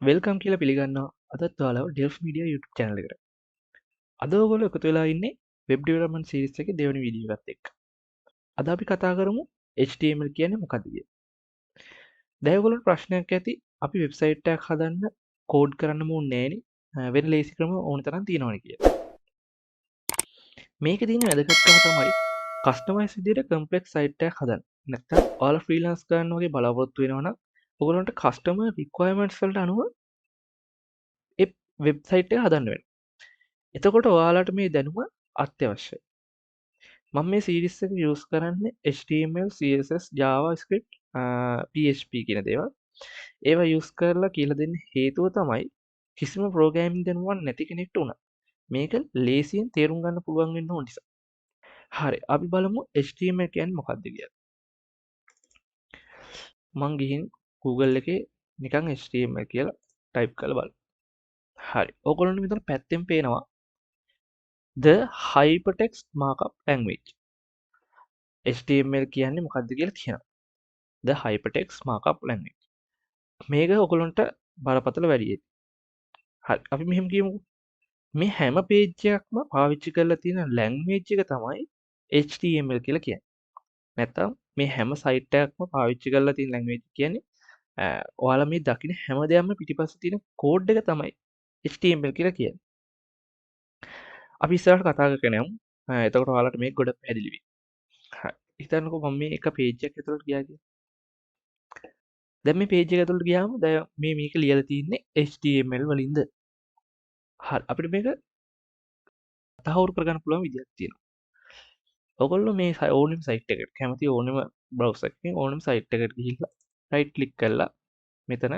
Welcome කියලා පිළිගන්නවා අදත් ඔයාලව ඩෙල්ෆ් මීඩියා YouTube channel එකට. අද ඔයගොල්ලෝ එකතු වෙලා ඉන්නේ web development series එකේ දෙවෙනි වීඩියෝ එකත් එක්ක. අද අපි කතා කරමු HTML කියන්නේ මොකක්ද කියලා. දැන් ඔයගොල්ලන්ට ප්‍රශ්නයක් ඇති අපි වෙබ්සයිට් එකක් හදන්න කෝඩ් කරන්න ඕනේ නෑනේ වෙන ලේසි ක්‍රම ඕන තරම් තියෙනවනේ කියලා. මේකේ තියෙන වැදගත්කම තමයි කස්ටමයිස් විදිහට කම්ප්ලෙක්ස් සයිට් එකක් හදන්න. නැත්නම් ඔයාලා ෆ්‍රීලාන්ස් කරන්න වගේ බලාපොරොත්තු වෙනවා නම් ඔයගොල්ලන්ට කස්ටමර් රික්වයර්මන්ට්ස් වලට අනුව ඒ වෙබ්සයිට් එක හදන්න වෙනවා. එතකොට ඔයාලට මේ දැනුම අත්‍යවශ්‍යයි. මම මේ සීරීස් එක යූස් කරන්නේ HTML, CSS, JavaScript, PHP කියන දේවල්. ඒවා යූස් කරලා කියලා දෙන්න හේතුව තමයි කිසිම ප්‍රෝග්‍රෑමින් දැනුමක් නැති කෙනෙක්ට උනත් මේක ලේසියෙන් තේරුම් ගන්න පුළුවන් වෙන්න ඕන නිසා. හරි, අපි බලමු HTML කියන්නේ මොකක්ද කියලා. මං ගිහින් Google එකේ නිකන් HTML කියලා ටයිප් කරලා බලමු. හරි, ඔයගොල්ලන්ට මෙතන පැත්තෙන් පේනවා the hypertext markup language. HTML කියන්නේ මොකක්ද කියලා තියෙනවා. the hypertext markup language. මේක ඔයගොල්ලන්ට බරපතල වැඩි. හරි, අපි මෙහෙම කියමුකෝ. මේ හැම පේජ් එකක්ම පාවිච්චි කරලා තියෙන ලැන්ග්වේජ් එක තමයි HTML කියලා කියන්නේ. නැත්තම් මේ හැම සයිට් එකක්ම පාවිච්චි කරලා තියෙන ලැන්ග්වේජ් කියන්නේ ඔයාලා මේ දකින හැම දෙයක්ම පිටිපස්සේ තියෙන කෝඩ් එක තමයි HTML කියලා කියන්නේ. අපි ඉස්සරහට කතා කරගෙන යමු. එතකොට ඔයාලට මේක ගොඩක් පැහැදිලි වෙයි. හරි. හිතන්නකෝ මම මේ එක පේජ් එකක් ඇතුළට ගියා කියලා. දැන් මේ පේජ් එක ඇතුළට ගියාම දැන් මේක ලියලා තියෙන්නේ HTML වලින්ද? හරි, අපිට මේක තහවුරු කරගන්න පුළුවන් විදිහක් තියෙනවා. ඔයගොල්ලෝ මේ ඕනෙම සයිට් එකකට කැමති ඕනෙම බ්‍රවුසර් එකකින් ඕනෙම සයිට් එකකට ගිහිල්ලා රයිට් ක්ලික් කරලා මෙතන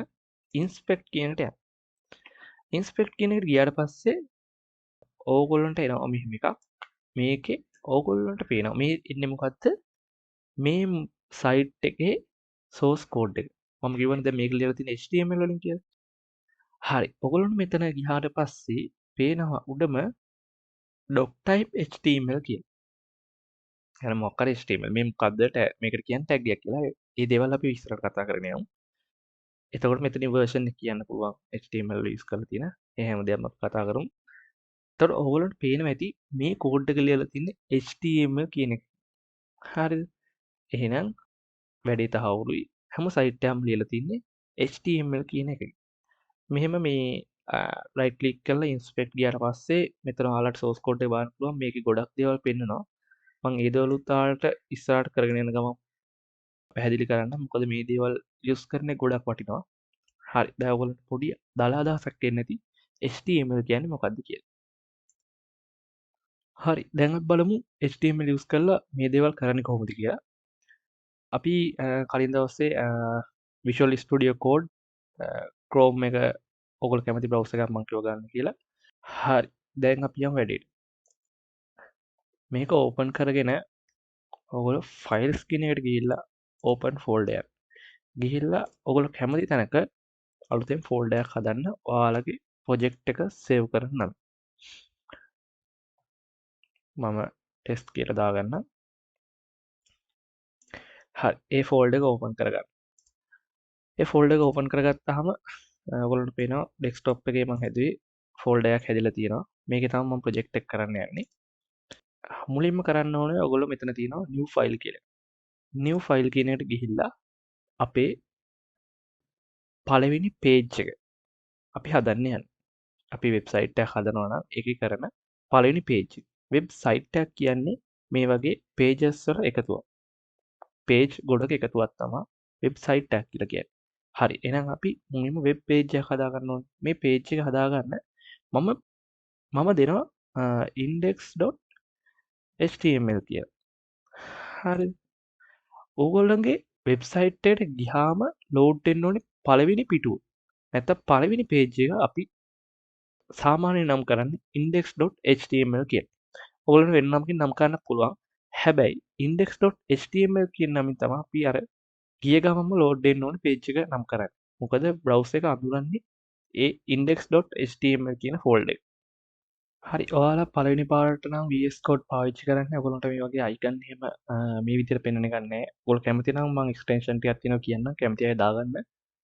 ඉන්ස්පෙක්ට් කියන එකට යන්න. ඉන්ස්පෙක්ට් කියන එකට ගියාට පස්සේ ඕගොල්ලන්ට එනවා මෙහෙම එකක්. මේකේ ඕගොල්ලන්ට පේනවා මේ ඉන්නේ මොකද්ද? මේ සයිට් එකේ source code එක. මම කියවනේ දැන් මේක ලියලා තියෙන HTML වලින් කියලා. හරි. ඔයගොල්ලන්ට මෙතන ගියාට පස්සේ පේනවා උඩම doctype HTML කියලා. يعني මොකක් හරි HTML මේ මොකද්ද මේකට කියන්නේ tag එකක් කියලා. ඒ දේවල් අපි ඉස්සරහට කතා කරගෙන යමු. එතකොට මෙතනින් version එක කියන්න පුළුවන් HTML වල use කරලා තියෙන. ඒ හැම දෙයක්ම අපි කතා කරමු. එතකොට ඔයගොල්ලන්ට පේනවා ඇති මේ කෝඩ් එක ලියලා තින්නේ HTML කියන එක. හරිද? එහෙනම් වැඩේ තහවුරුයි. හැම සයිට් එකක්ම ලියලා තින්නේ HTML කියන එකයි. මෙහෙම මේ රයිට් ක්ලික් කරලා ඉන්ස්පෙක්ට් ගියාට පස්සේ මෙතන ඔයාලට source code එක බලන්න පුළුවන්. මේකේ ගොඩක් දේවල් පෙන්නනවා. මම ඒ දේවලුත් ඔයාලට ඉස්සරහට කරගෙන යන ගමන් පැහැදිලි කරන්න. මොකද මේ දේවල් යූස් කරන්නේ ගොඩක් වටිනවා. හරි, දැන් ඔයගොල්ලන්ට පොඩි දල අදහසක් එන්න ඇති HTML කියන්නේ මොකක්ද කියලා. හරි, දැන් අපි බලමු HTML යූස් කරලා මේ දේවල් කරන්නේ කොහොමද කියලා. අපි කලින් දවසේ Visual Studio Code Chrome එක ඔයගොල්ලෝ කැමති බ්‍රවුසර් එකක් මම කියව ගන්න කියලා. හරි, දැන් අපි යමු වැඩේට. මේක ඕපන් කරගෙන ඔයගොල්ලෝ ෆයිල්ස් කියන එකට ගිහිල්ලා ඕපන් ෆෝල්ඩර් එක. ගිහිල්ලා ඔයගොල්ලෝ කැමති තැනක අලුතෙන් ෆෝල්ඩර් එකක් හදන්න ඔයාලගේ ප්‍රොජෙක්ට් එක සේව් කරන්න. මම ටෙස්ට් කියලා දාගන්නම්. හරි, ඒ ෆෝල්ඩර් එක ඕපන් කරගන්න. ඒ ෆෝල්ඩර් එක ඕපන් කරගත්තාම ඔයගොල්ලන්ට පේනවා ඩෙස්ක්ටොප් එකේ මම හැදුවේ ෆෝල්ඩර් එකක් හැදිලා තියෙනවා. මේකේ තමයි මම ප්‍රොජෙක්ට් එක කරන්න යන්නේ. මුලින්ම කරන්න ඕනේ ඔයගොල්ලෝ මෙතන තියෙනවා new file කියලා. new file කියන එකට ගිහිල්ලා අපේ පළවෙනි page එක අපි හදන්න යන්නේ. අපි වෙබ්සයිට් එකක් හදනවා නම් ඒකේ කරන පළවෙනි page එක. වෙබ්සයිට් එකක් කියන්නේ මේ වගේ pages වල එකතුවක්. page ගොඩක එකතුවක් තමයි වෙබ්සයිට් එකක් කියලා කියන්නේ. හරි, එහෙනම් අපි මුලින්ම වෙබ් page එකක් හදා ගන්න ඕනේ. මේ page එක හදාගන්න මම දෙනවා index.html කියලා. හරිද? ඕගොල්ලන්ගේ වෙබ්සයිට් එකට ගියාම ලෝඩ් වෙන්න ඕනේ පළවෙනි පිටුව. නැත්නම් පළවෙනි page එක අපි සාමාන්‍යයෙන් නම් කරන්නේ index.html කියලා. ඔයගොල්ලන්ට වෙන නමකින් නම් කරන්න පුළුවන්. හැබැයි index.html කියන නමින් තමයි අපි අර ගිය ගමන්ම ලෝඩ් වෙන්න ඕනේ page එක නම් කරන්නේ. මොකද browser එක අඳුරන්නේ ඒ index.html කියන ෆෝල්ඩර් එක. හරි, ඔයාලා පළවෙනි පාරට නම් VS Code පාවිච්චි කරන්නේ. ඔයගොල්ලන්ට මේ වගේ icon එහෙම මේ විදිහට පෙන්වන එකක් නැහැ. ඔයගොල්ලෝ කැමති නම් මම extension ටිකක් තියෙනවා කියන්නම්. කැමති අය දාගන්න.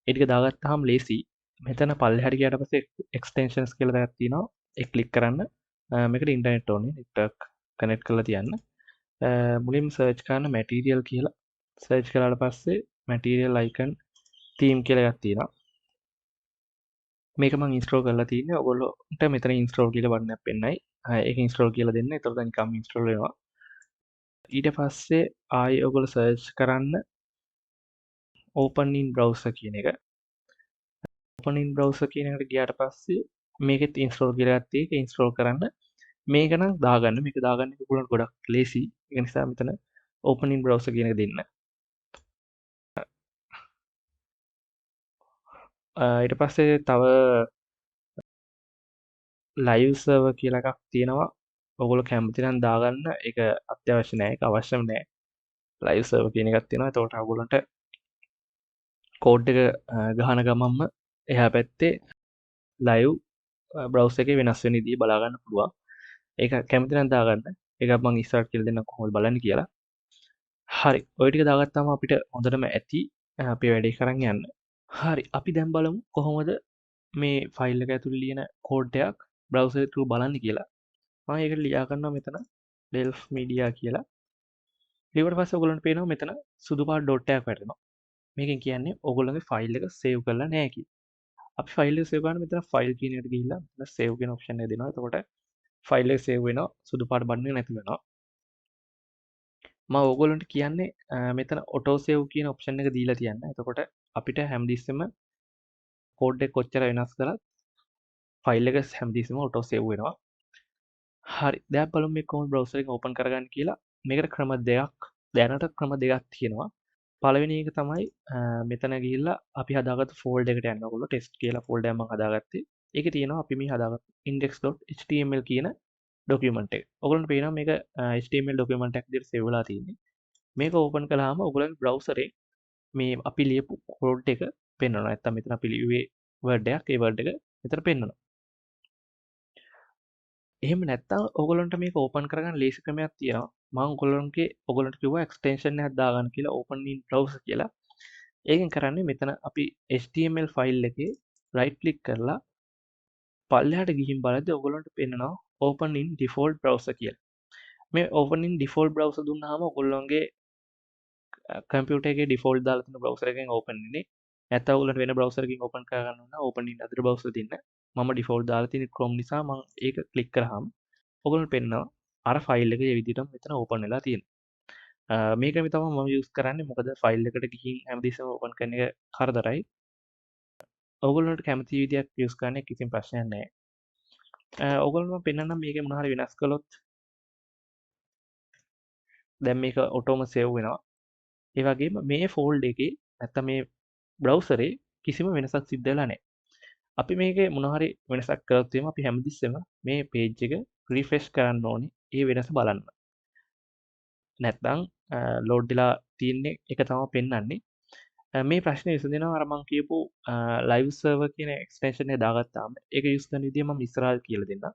ඒ ටික දාගත්තාම ලේසි. මෙතන පල්ලෙහාට ගියාට පස්සේ එක්ස්ටෙන්ෂන්ස් කියලා දෙයක් තියෙනවා. ඒක ක්ලික් කරන්න. මේකට ඉන්ටර්නෙට් ඕනේ. නෙට්වර්ක් කනෙක්ට් කරලා තියන්න. මුලින්ම සර්ච් කරන්න මැටීරියල් කියලා. සර්ච් කළාට පස්සේ මැටීරියල් අයිකන් තීම් කියලා එකක් තියෙනවා. මේක මම ඉන්ස්ටෝල් කරලා තියෙන්නේ. ඔයගොල්ලෝන්ට මෙතන ඉන්ස්ටෝල් කියලා බටනක් පෙන්නයි. ඒක ඉන්ස්ටෝල් කියලා දෙන්න. එතකොට නිකම්ම ඉන්ස්ටෝල් වෙනවා. ඊට පස්සේ ආයෙ ඔයගොල්ලෝ සර්ච් කරන්න open in browser කියන එක. open in browser කියන එකට ගියාට පස්සේ මේකෙත් ඉන්ස්ටෝල් කියලා එකක් තියෙයි. ඒක ඉන්ස්ටෝල් කරන්න. මේක නම් දාගන්න. මේක දාගන්න එක ඔයගොල්ලන්ට ගොඩක් ලේසි. ඒ නිසා මෙතන open in browser කියන එක දෙන්න. ඊට පස්සේ තව ලයිව් සර්වර් කියලා එකක් තියෙනවා. ඔයගොල්ලෝ කැමති නම් දාගන්න. ඒක අත්‍යවශ්‍ය නෑ. ඒක අවශ්‍යම නෑ. ලයිව් සර්වර් කියන එකක් තියෙනවා. එතකොට ඔයගොල්ලන්ට කෝඩ් එක ගහන ගමන්ම එහා පැත්තේ ලයිව් බ්‍රවුසර් එකේ වෙනස් වෙන විදිහ බලා ගන්න පුළුවන්. ඒක කැමති නම් දාගන්න. ඒක මම ඉස්සරහට කියලා දෙන්නම් කොහොමද බලන්න කියලා. හරි. ඔය ටික දාගත්තාම අපිට හොඳටම ඇති අපේ වැඩේ කරන් යන්න. හරි. අපි දැන් බලමු කොහොමද මේ ෆයිල් එක ඇතුළේ ලියන කෝඩ් එකක් බ්‍රවුසර් එක through බලන්න කියලා. මම ඒක ලියා ගන්නවා මෙතන Delf media කියලා. ඊට පස්සේ ඔයගොල්ලන්ට පේනවා මෙතන සුදු පාට ඩොට් එකක් වැටෙනවා. මේකෙන් කියන්නේ ඔයගොල්ලන්ගේ ෆයිල් එක සේව් කරලා නැහැ කියලා. අපි ෆයිල් එක සේව් කරන්න මෙතන ෆයිල් කියන එකට ගිහිල්ලා මෙතන සේව් කියන ඔප්ෂන් එක දෙනවා. එතකොට ෆයිල් එක සේව් වෙනවා. සුදු පාට බටන් එක නැති වෙනවා. මම ඕගොල්ලන්ට කියන්නේ මෙතන ඔටෝ සේව් කියන ඔප්ෂන් එක දීලා තියන්න. එතකොට අපිට හැමතිස්සෙම කෝඩ් එක කොච්චර වෙනස් කරත් ෆයිල් එක හැමතිස්සෙම ඔටෝ සේව් වෙනවා. හරි. දැන් බලමු මේ කොහොමද බ්‍රවුසර් එක ඕපන් කරගන්න කියලා. මේකට ක්‍රම දෙකක් දැනට ක්‍රම දෙකක් තියෙනවා. පළවෙනි එක තමයි මෙතන ගිහිල්ලා අපි හදාගත්ත ෆෝල්ඩර් එකට යන්න. ඔයගොල්ලෝ ටෙස්ට් කියලා ෆෝල්ඩර් එකක් මම හදාගත්තේ. ඒකේ තියෙනවා අපි මේ හදාගත්ත index.html කියන ඩොකියුමන්ට් එක. ඔයගොල්ලන්ට පේනවා මේක HTML ඩොකියුමන්ට් එකක් විදිහට සේව් වෙලා තියෙන්නේ. මේක ඕපන් කළාම ඔයගොල්ලන්ගේ බ්‍රවුසරේ මේ අපි ලියපු කෝඩ් එක පෙන්වනවා. නැත්තම් මෙතන අපි ලිව්වේ වර්ඩ් එකක්. ඒ වර්ඩ් එක මෙතන පෙන්වනවා. එහෙම නැත්තම් ඔයගොල්ලන්ට මේක ඕපන් කරගන්න ලේසි ක්‍රමයක් තියෙනවා. මම ඔයගොල්ලන්ට කිව්වා එක්ස්ටෙන්ෂන් එකක් දාගන්න කියලා open in browser කියලා. ඒකෙන් කරන්නේ මෙතන අපි HTML ෆයිල් එකේ right click කරලා පල්ලෙහාට ගිහින් බලද්දී ඔයගොල්ලන්ට පෙන්නනවා open in default browser කියලා. මේ open in default browser දුන්නාම ඔයගොල්ලන්ගේ කම්පියුටර් එකේ default දාලා තියෙන browser එකෙන් open වෙන්නේ. නැත්නම් ඔයගොල්ලන්ට වෙන browser එකකින් open කරගන්න ඕන නම් open in other browser දෙන්න. මම default දාලා තියෙන Chrome නිසා මම ඒක click කරාම ඔයගොල්ලන්ට පෙන්නනවා අර ෆයිල් එක ඒ විදිහටම මෙතන ඕපන් වෙලා තියෙනවා. මේක තමයි මම යූස් කරන්නේ. මොකද ෆයිල් එකට ගිහින් හැමදෙස්සම ඕපන් කරන එක කරදරයි. ඔයගොල්ලන්ට කැමති විදියක් යූස් කරන්න කිසිම ප්‍රශ්නයක් නැහැ. ඔයගොල්ලන්ට මම පෙන්නන්නම් මේකේ මොනවා හරි වෙනස් කළොත් දැන් මේක ඔටෝම සේව් වෙනවා. ඒ වගේම මේ ෆෝල්ඩර් එකේ නැත්තම් මේ බ්‍රවුසරේ කිසිම වෙනසක් සිද්ධ වෙලා නැහැ. අපි මේකේ මොනවා හරි වෙනසක් කරොත් එහෙම අපි හැමතිස්සෙම මේ page එක රිෆ්‍රෙෂ් කරන්න ඕනේ. ඒ වෙනස බලන්න. නැත්නම් ලෝඩ් වෙලා තියෙන්නේ එක තමයි පෙන්වන්නේ. මේ ප්‍රශ්නේ විසඳෙනවා අර මම කියපු ලයිව් සර්වර් කියන එක්ස්ටෙන්ෂන් එක දාගත්තාම ඒක යූස් කරන විදිය මම ඉස්සරහට කියලා දෙන්නම්.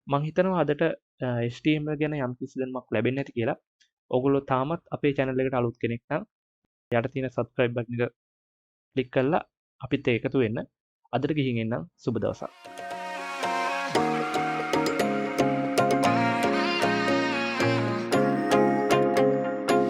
මම හිතනවා අදට HTML ගැන යම්කිසි දැනුමක් ලැබෙන්නේ නැති කියලා. ඔයගොල්ලෝ තාමත් අපේ channel එකට අලුත් කෙනෙක් නම් යට තියෙන subscribe button එක ක්ලික් කරලා අපිත් එක්ක එකතු වෙන්න. අදට ගිහින් එන්නම්. සුබ දවසක්.